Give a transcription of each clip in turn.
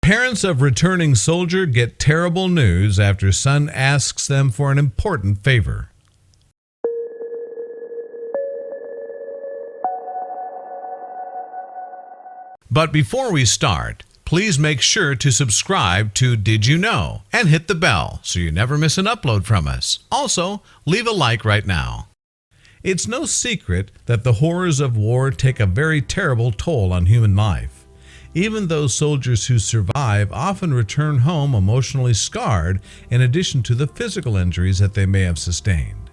Parents of returning soldier get terrible news after son asks them for an important favor. But before we start, please make sure to subscribe to Did You Know and hit the bell so you never miss an upload from us. Also, leave a like right now. It's no secret that the horrors of war take a very terrible toll on human life. Even those soldiers who survive often return home emotionally scarred in addition to the physical injuries that they may have sustained.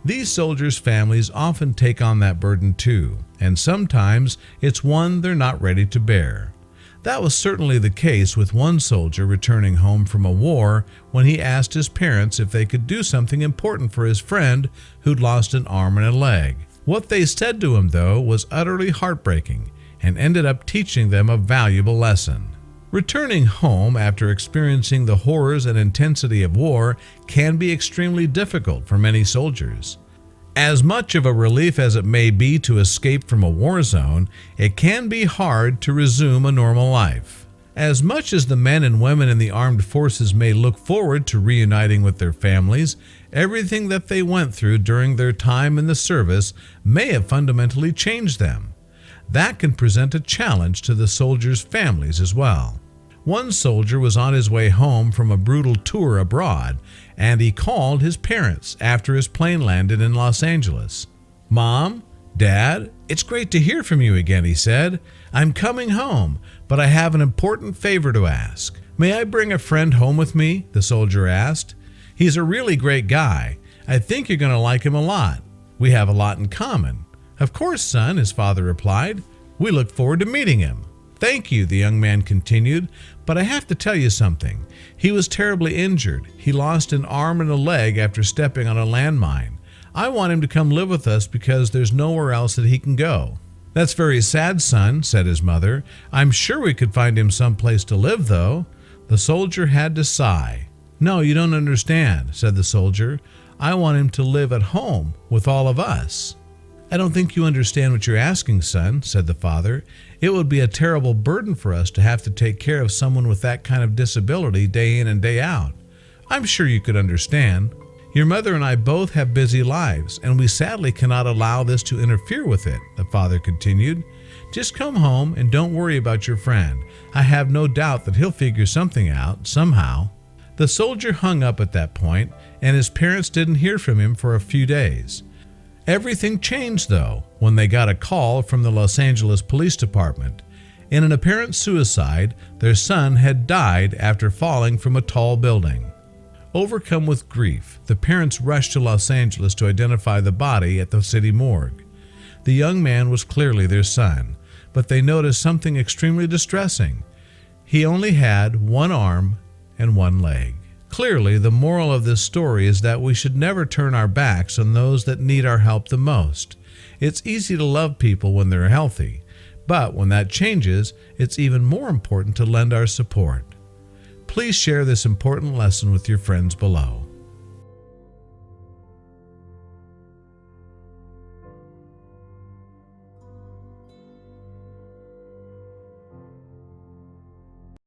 These soldiers' families often take on that burden too, and sometimes it's one they're not ready to bear. That was certainly the case with one soldier returning home from a war when he asked his parents if they could do something important for his friend who'd lost an arm and a leg. What they said to him, though, was utterly heartbreaking and ended up teaching them a valuable lesson. Returning home after experiencing the horrors and intensity of war can be extremely difficult for many soldiers. As much of a relief as it may be to escape from a war zone, it can be hard to resume a normal life. As much as the men and women in the armed forces may look forward to reuniting with their families, everything that they went through during their time in the service may have fundamentally changed them. That can present a challenge to the soldiers' families as well. One soldier was on his way home from a brutal tour abroad, and he called his parents after his plane landed in Los Angeles. "Mom, Dad, it's great to hear from you again," he said. "I'm coming home, but I have an important favor to ask." "May I bring a friend home with me?" the soldier asked. "He's a really great guy. I think you're going to like him a lot. We have a lot in common." "Of course, son," his father replied. "We look forward to meeting him." "Thank you," the young man continued, "but I have to tell you something. He was terribly injured. He lost an arm and a leg after stepping on a landmine. I want him to come live with us because there's nowhere else that he can go." "That's very sad, son," said his mother. "I'm sure we could find him someplace to live, though." The soldier had to sigh. "No, you don't understand," said the soldier. "I want him to live at home with all of us." "I don't think you understand what you're asking, son," said the father. "It would be a terrible burden for us to have to take care of someone with that kind of disability day in and day out. I'm sure you could understand. Your mother and I both have busy lives, and we sadly cannot allow this to interfere with it," the father continued. "Just come home and don't worry about your friend. I have no doubt that he'll figure something out, somehow." The soldier hung up at that point, and his parents didn't hear from him for a few days. Everything changed, though, when they got a call from the Los Angeles Police Department. In an apparent suicide, their son had died after falling from a tall building. Overcome with grief, the parents rushed to Los Angeles to identify the body at the city morgue. The young man was clearly their son, but they noticed something extremely distressing. He only had one arm and one leg. Clearly, the moral of this story is that we should never turn our backs on those that need our help the most. It's easy to love people when they're healthy, but when that changes, it's even more important to lend our support. Please share this important lesson with your friends below.